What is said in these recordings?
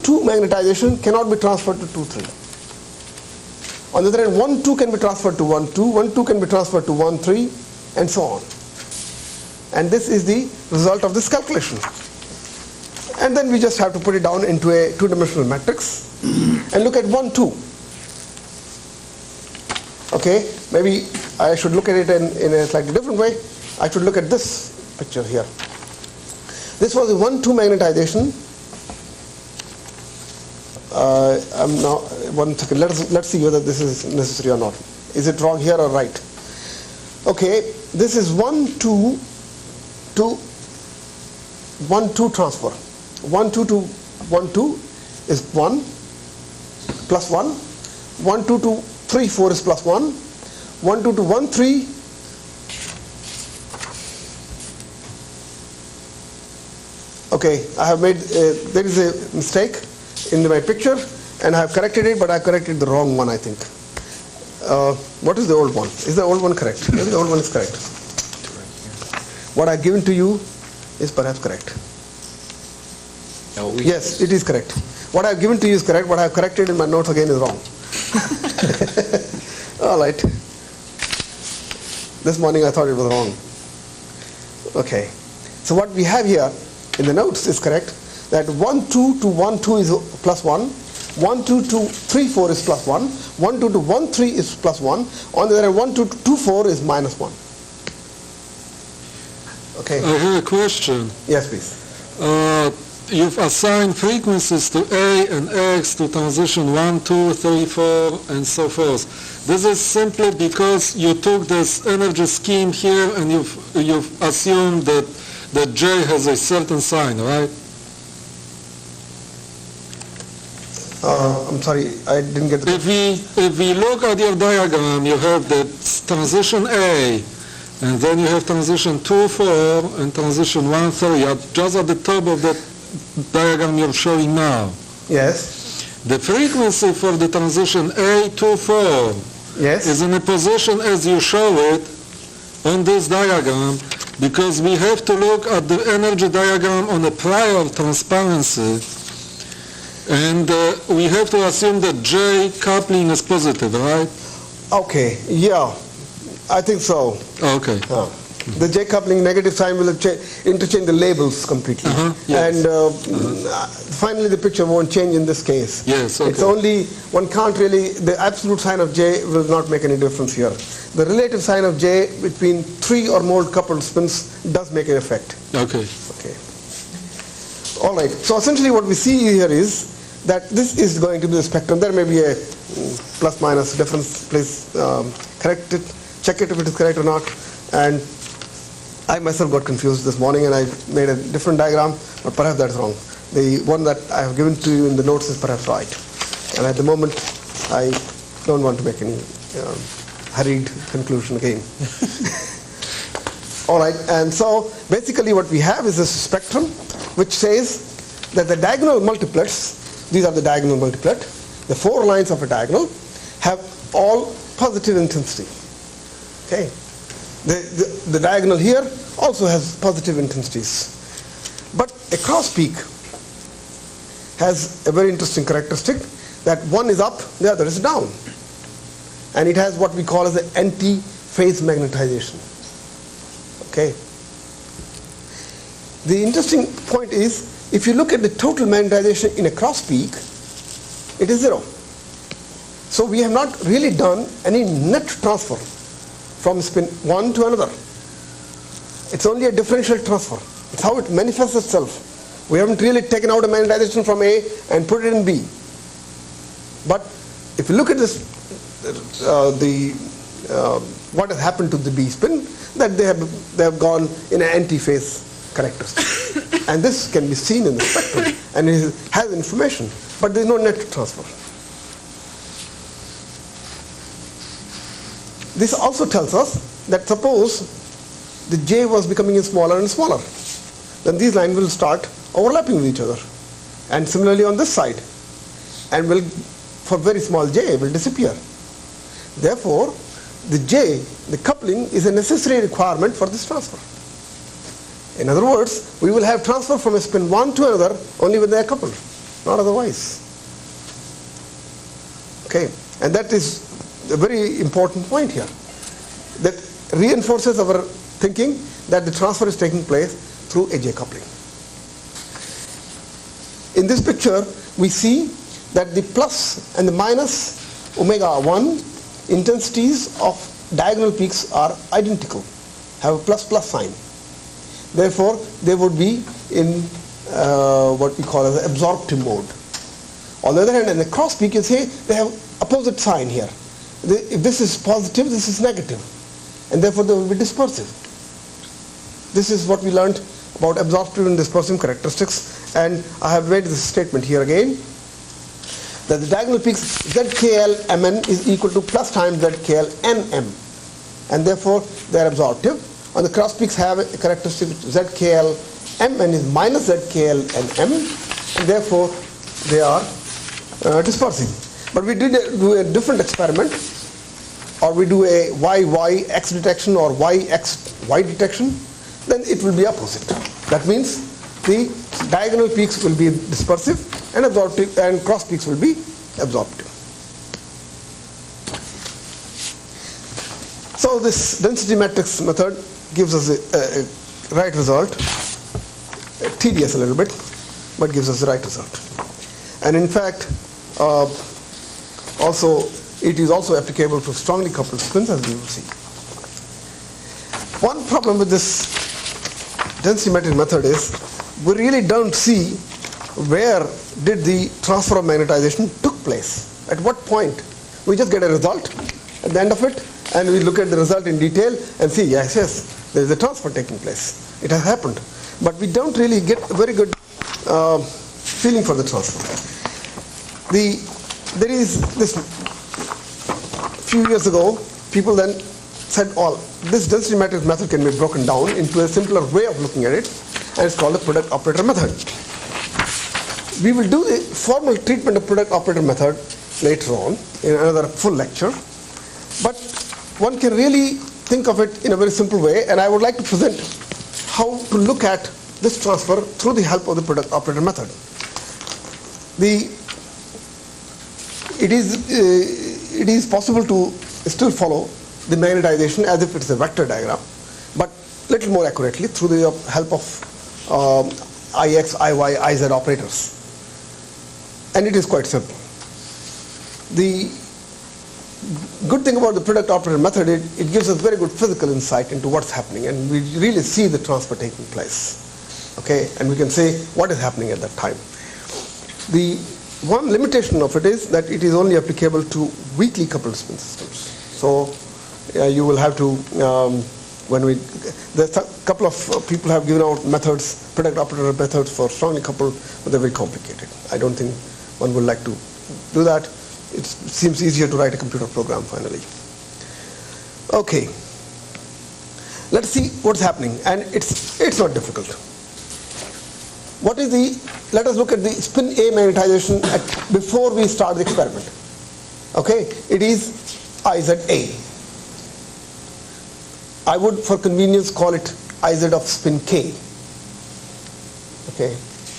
2 magnetization cannot be transferred to 2, 3. On the other hand, 1, 2 can be transferred to 1, 2, 1, 2 can be transferred to 1, 3, and so on. And this is the result of this calculation. And then we just have to put it down into a two-dimensional matrix and look at 1, 2. Okay, maybe I should look at it in a slightly different way. I should look at this picture here. This was a 1, 2 magnetization. I'm now, 1 second, let's see whether this is necessary or not. Is it wrong here or right? Okay, this is 1, 2 to 1, 2 transfer. 1, 2 to 1, 2 is 1 plus 1. 1, 2 to 3, 4 is plus 1. 1, 2 to 1, 3. Okay, I have made, there is a mistake in my picture and I have corrected it, but I corrected the wrong one, I think. What is the old one? Is the old one correct? Maybe the old one is correct. What I've given to you is perhaps correct. Yes, it is correct. What I've given to you is correct. What I've corrected in my notes again is wrong. All right. This morning I thought it was wrong. Okay. So what we have here in the notes is correct. That 1, 2 to 1, 2 is plus 1. 1, 2 to 3, 4 is plus 1. 1, 2 to 1, 3 is plus 1. On the other hand, 1, 2 to 2, 4 is minus 1. Okay. I have a question. Yes, please. You've assigned frequencies to A and X to transition 1, 2, 3, 4, and so forth. This is simply because you took this energy scheme here and you've assumed that J has a certain sign, right? I'm sorry, I didn't get the question. If we look at your diagram, you have the transition A, and then you have transition 2, 4, and transition 1, 3, just at the top of the diagram you're showing now. Yes. The frequency for the transition A, 2, 4 Yes. is in a position as you show it on this diagram, because we have to look at the energy diagram on a prior transparency, and we have to assume that J coupling is positive, right? Okay, yeah, I think so. Okay. The J coupling negative sign will interchange the labels completely. Yes. And finally the picture won't change in this case. Yes, okay. It's only, one can't really, the absolute sign of J will not make any difference here. The relative sign of J between 3 or more coupled spins does make an effect. Okay. Okay. All right, so essentially what we see here is that this is going to be the spectrum. There may be a plus minus difference. Please correct it, check it if it is correct or not. And I myself got confused this morning and I made a different diagram, but perhaps that's wrong. The one that I have given to you in the notes is perhaps right. And at the moment, I don't want to make any hurried conclusion again. All right, and so basically what we have is a spectrum which says that the diagonal multiplets, these are the diagonal multiplet, the 4 lines of a diagonal have all positive intensity. Okay. The diagonal here also has positive intensities. But a cross peak has a very interesting characteristic that one is up, the other is down. And it has what we call as the anti-phase magnetization. Okay. The interesting point is, if you look at the total magnetization in a cross peak, it is 0. So we have not really done any net transfer from spin 1 to another. It's only a differential transfer. It's how it manifests itself. We haven't really taken out a magnetization from A and put it in B. But if you look at this, what has happened to the B spin, that they have gone in an anti-phase characteristic. And this can be seen in the spectrum and it has information, but there is no net transfer. This also tells us that suppose the J was becoming smaller and smaller, then these lines will start overlapping with each other. And similarly on this side, and will, for very small J, will disappear. Therefore, the J, the coupling, is a necessary requirement for this transfer. In other words, we will have transfer from a spin 1 to another only when they are coupled. not otherwise. Okay, and that is a very important point here. That reinforces our thinking that the transfer is taking place through a J coupling. In this picture, we see that the plus and the minus omega 1 intensities of diagonal peaks are identical, have a plus plus sign. Therefore, they would be in what we call as absorptive mode. On the other hand, in the cross peak, you say they have opposite sign here. If this is positive, this is negative, and therefore they will be dispersive. This is what we learned about absorptive and dispersive characteristics, and I have made this statement here again, that the diagonal peaks ZKL Mn is equal to plus times ZKL Nm, and therefore they are absorptive. On the cross peaks have a characteristic ZKL Mn is minus ZKL Nm, and therefore they are dispersing. But we did do a different experiment, or we do a YY-X detection or YX-Y detection, then it will be opposite. That means the diagonal peaks will be dispersive and absorptive, and cross peaks will be absorptive. So this density matrix method gives us a right result, tedious a little bit, but gives us the right result. And in fact, also it is also applicable to strongly coupled spins, as we will see. One problem with this density matrix method is we really don't see where did the transfer of magnetization took place. At what point? We just get a result at the end of it, and we look at the result in detail and see, yes, there is a transfer taking place. It has happened. But we don't really get a very good feeling for the transfer. There is this, few years ago, people then said, oh, this density matrix method can be broken down into a simpler way of looking at it, and it's called the product operator method. We will do the formal treatment of product operator method later on in another full lecture, but one can really think of it in a very simple way, and I would like to present how to look at this transfer through the help of the product operator method. It is possible to still follow the magnetization as if it's a vector diagram, but little more accurately through the help of Ix, Iy, Iz operators. And it is quite simple. The good thing about the product operator method is it gives us very good physical insight into what's happening, and we really see the transfer taking place. Okay, and we can say what is happening at that time. The one limitation of it is that it is only applicable to weakly coupled spin systems. So you will have to, there's a couple of people have given out methods, product operator methods for strongly coupled, but they're very complicated. I don't think one would like to do that. It seems easier to write a computer program finally. Okay, let's see what's happening, and it's not difficult. What is let us look at the spin A magnetization before we start the experiment. Okay, it is IZA. I would, for convenience, call it IZ of spin K. Okay,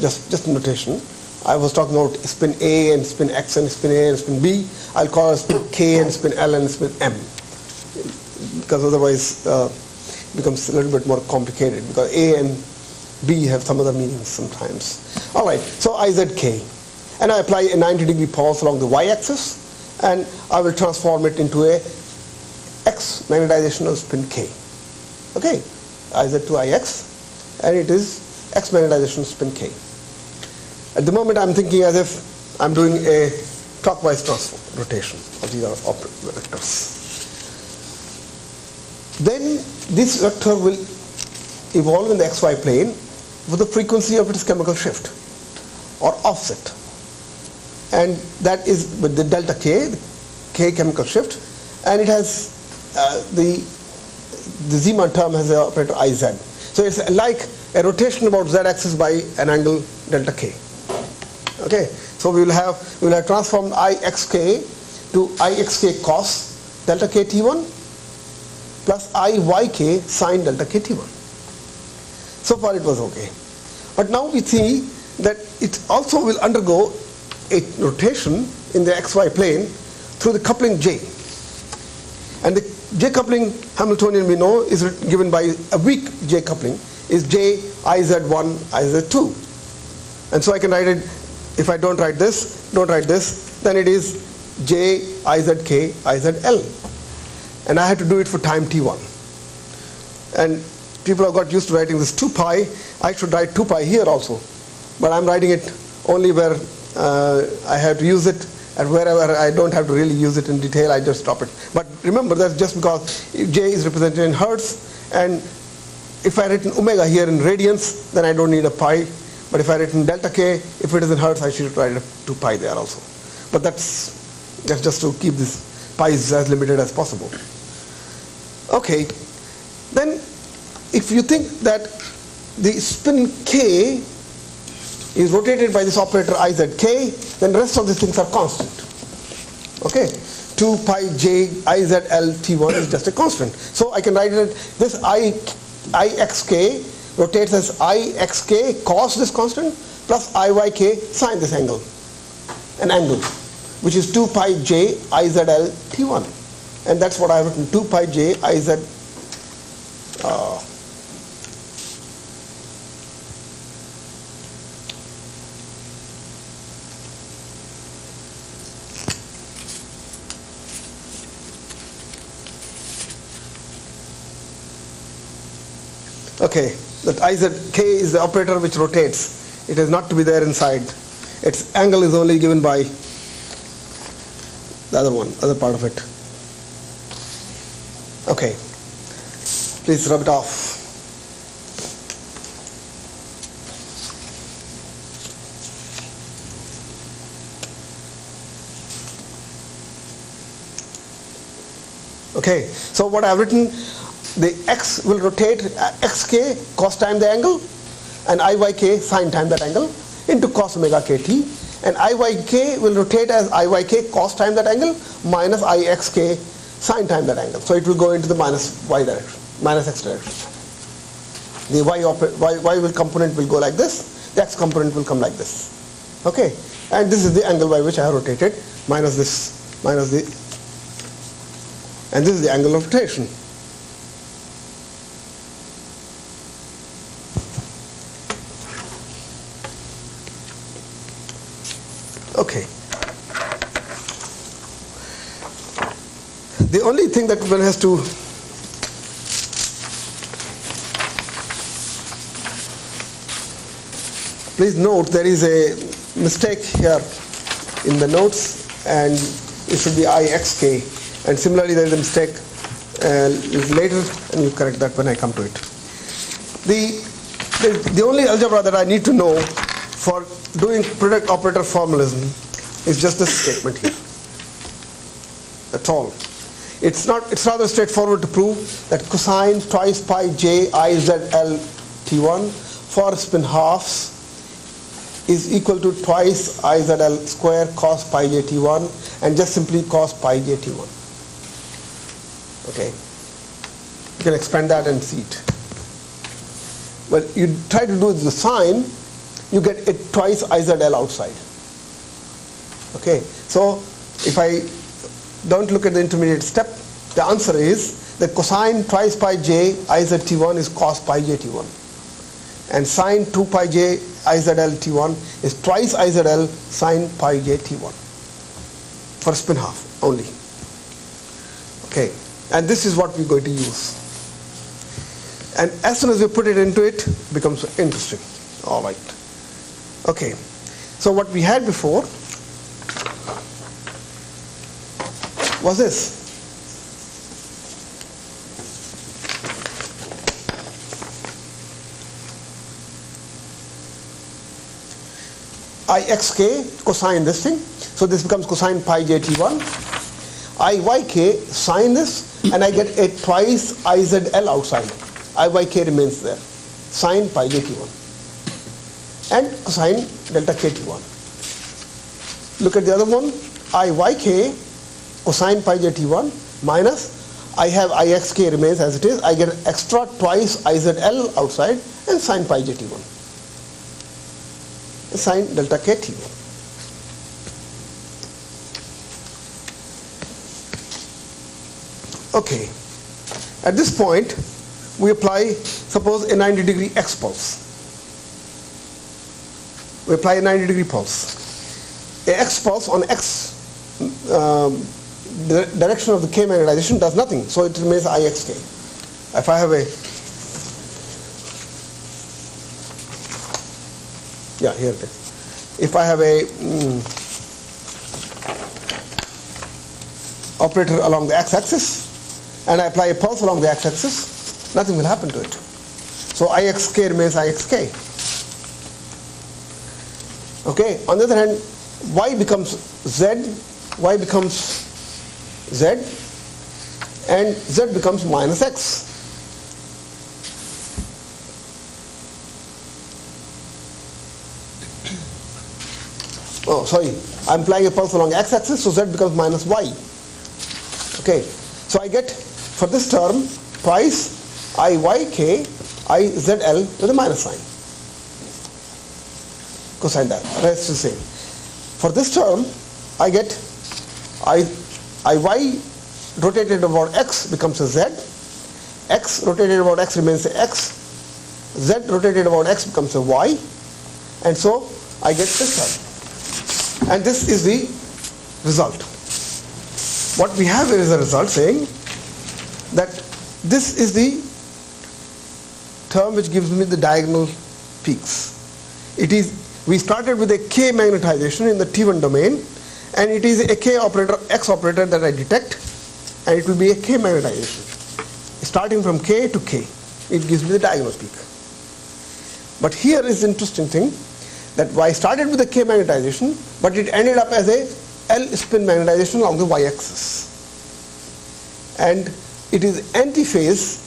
just notation. I was talking about spin A and spin X and spin A and spin B. I'll call it spin K and spin L and spin M, because otherwise it becomes a little bit more complicated, because A and B have some other meanings sometimes. All right, so IZK. And I apply a 90-degree pulse along the y-axis, and I will transform it into a X magnetization of spin K. Okay, IZ to IX, and it is X magnetization of spin K. At the moment, I'm thinking as if I'm doing a clockwise rotation of these vectors. Then this vector will evolve in the XY plane with the frequency of its chemical shift or offset, and that is with the delta K, the K chemical shift, and it has the Zeeman term has the operator Iz. So it's like a rotation about z-axis by an angle delta K. Okay, so we will have transformed Ixk to Ixk cos delta KT1 plus Iyk sine delta KT1. So far it was okay. But now we see that it also will undergo a rotation in the xy plane through the coupling J. And the J coupling Hamiltonian we know is given by a weak J coupling is J IZ1 IZ2. And so I can write it, if I don't write this, then it is J IZK IZL. And I had to do it for time t1. And people have got used to writing this 2 pi. I should write 2 pi here also. But I'm writing it only where I have to use it, and wherever I don't have to really use it in detail, I just drop it. But remember, that's just because J is represented in hertz, and if I written omega here in radians, then I don't need a pi. But if I written delta k, if it is in hertz, I should write a 2 pi there also. But that's just to keep this pi's as limited as possible. Okay, then if you think that the spin k is rotated by this operator izk, then the rest of these things are constant. Okay, 2 pi j izl t1 is just a constant. So I can write it, this ixk rotates as ixk cos this constant plus iyk sine this angle, an angle, which is 2 pi j izl t1. And that's what I have written, 2 pi j iz. Okay, that izk is the operator which rotates. It is not to be there inside. Its angle is only given by the other part of it. Okay, please rub it off. Okay, so what I've written, the x will rotate xk cos time the angle, and iyk sine time that angle into cos omega kt, and iyk will rotate as iyk cos time that angle minus ixk sine time that angle. So it will go into the minus y direction, minus x direction. The y component will go like this, the x component will come like this. Okay, and this is the angle by which I have rotated, minus this, minus the, and this is the angle of rotation. Okay. The only thing that one has to please note, there is a mistake here in the notes, and it should be ixk, and similarly there is a mistake later, and you correct that when I come to it. The only algebra that I need to know for doing product operator formalism is just this statement here. That's all. It's rather straightforward to prove that cosine twice pi j izl t1 for spin halves is equal to twice izl square cos pi j t1, and just simply cos pi j t1. Okay, you can expand that and see it. Well, you try to do the sine, you get it twice izl outside. Okay, so if I don't look at the intermediate step, the answer is that cosine twice pi j iz t1 is cos pi j t1, and sine 2 pi j izl t1 is twice izl sine pi j t1 for spin half only. Okay, and this is what we're going to use. And as soon as we put it into it, it becomes interesting. All right. Okay, so what we had before was this. Ixk cosine this thing, so this becomes cosine pi j t1. Iyk sine this, and I get a twice izl outside. Iyk remains there, sine pi j t1, and cosine delta k t1. Look at the other one, Iyk cosine pi j t1 minus, I have ixk remains as it is, I get extra twice izl outside and sine pi j t1. sine delta kt. Okay. At this point, we apply, suppose, a 90-degree x pulse. We apply a 90-degree pulse. A x pulse on x direction of the k magnetization does nothing, so it remains Ixk. If I have a, yeah, here it is. If I have a operator along the x-axis and I apply a pulse along the x-axis, nothing will happen to it. So Ixk remains Ixk. Okay. On the other hand, y becomes z, y becomes z, and z becomes minus x. Oh, sorry, I'm applying a pulse along x-axis, so z becomes minus y. Okay, so I get for this term twice Iyk Izl with a minus sign. Cosine that, rest is the same. For this term, I get Iy rotated about x becomes a z, x rotated about x remains a x, z rotated about x becomes a y, and so I get this term. And this is the result. What we have is a result saying that this is the term which gives me the diagonal peaks. It is, we started with a k magnetization in the T1 domain, and it is a k operator, x operator that I detect, and it will be a k magnetization. Starting from k to k, it gives me the diagonal peak. But here is the interesting thing, that I started with a k magnetization, but it ended up as a L spin magnetization along the y-axis. And it is antiphase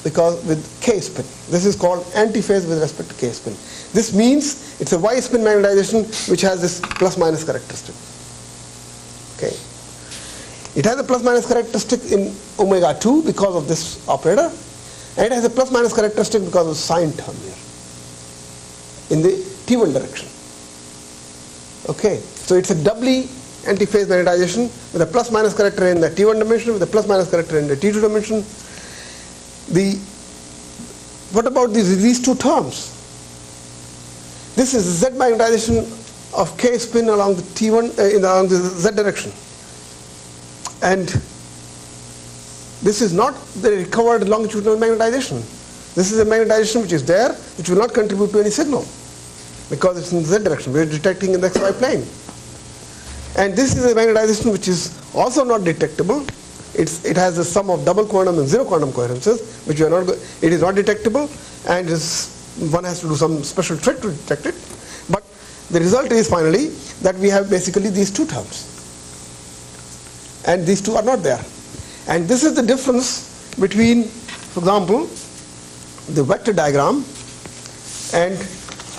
because with k spin. This is called antiphase with respect to k spin. This means it's a y spin magnetization which has this plus minus characteristic. Okay. It has a plus minus characteristic in omega 2 because of this operator, and it has a plus minus characteristic because of the sine term here in the T1 direction. Okay, so it's a doubly antiphase magnetization with a plus minus character in the T1 dimension, with a plus minus character in the T2 dimension. What about these two terms? This is Z magnetization of K spin along the T1 along the Z direction, and this is not the recovered longitudinal magnetization. This is a magnetization which is there, which will not contribute to any signal because it's in the Z direction. We are detecting in the XY plane. And this is a magnetization which is also not detectable. It has a sum of double quantum and zero quantum coherences, which we are not. It is not detectable, and one has to do some special trick to detect it. But the result is finally that we have basically these two terms, and these two are not there. And this is the difference between, for example, the vector diagram and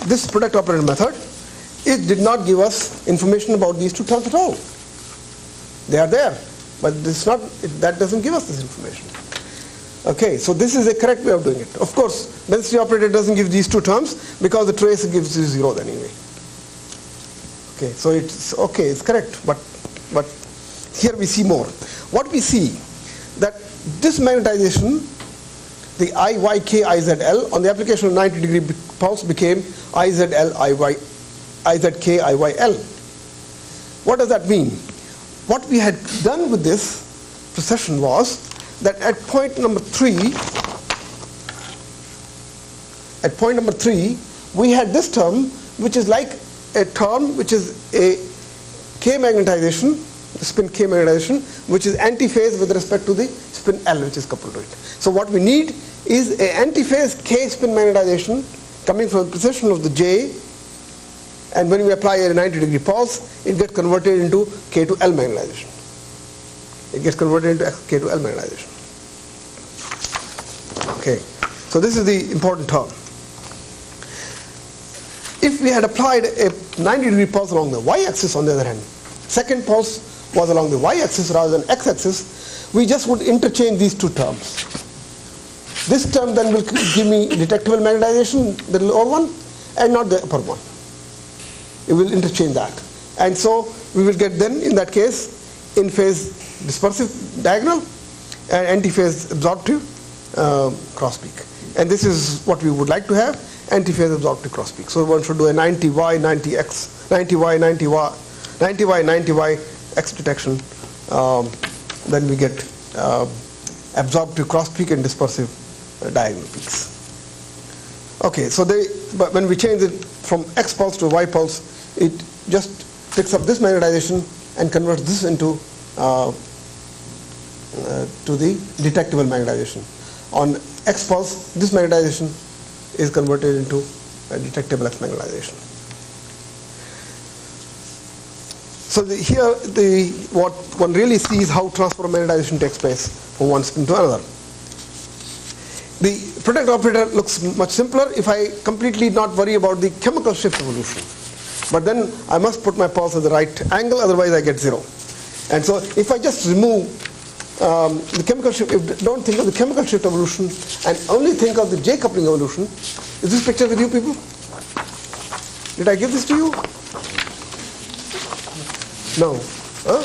this product operator method. It did not give us information about these two terms at all. They are there, but that doesn't give us this information. Okay, so this is a correct way of doing it. Of course, density operator doesn't give these two terms because the trace gives you 0 anyway. Okay, so it's okay, it's correct, but here we see more. What we see that this magnetization, the Iyk Izl on the application of 90-degree pulse became Izl Izk Iyl. What does that mean? What we had done with this precession was that at point number 3, we had this term which is like a term which is a K magnetization, spin K magnetization, which is antiphase with respect to the spin L which is coupled to it. So what we need is a antiphase K spin magnetization coming from the precession of the J, and when we apply a 90-degree pulse, it gets converted into K to L magnetization. It gets converted into K to L magnetization. Okay, so this is the important term. If we had applied a 90-degree pulse along the y-axis, on the other hand, second pulse was along the y-axis rather than x-axis, we just would interchange these two terms. This term then will give me detectable magnetization, the lower one, and not the upper one. it will interchange that. And so we will get then, in that case, in-phase dispersive diagonal and anti-phase absorptive cross peak. And this is what we would like to have, anti-phase absorptive cross peak. So one should do a 90Y, 90X, 90Y, 90Y, 90Y, 90Y X detection. Then we get absorptive cross peak and dispersive diagonal peaks. Okay, so but when we change it from X pulse to Y pulse, it just picks up this magnetization and converts this into to the detectable magnetization. On X pulse, this magnetization is converted into a detectable X magnetization. So here, what one really sees how transfer of magnetization takes place from one spin to another. The product operator looks much simpler if I completely not worry about the chemical shift evolution. But then I must put my pulse at the right angle, otherwise I get 0. And so if I just remove the chemical shift, don't think of the chemical shift evolution and only think of the J coupling evolution. Is this picture with you people? Did I give this to you? No. Huh?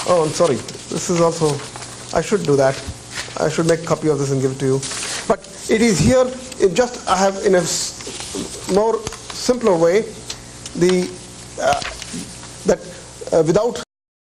Oh, I'm sorry. This is also, I should do that. I should make a copy of this and give it to you. But it is here, it just, I have in a more simpler way, without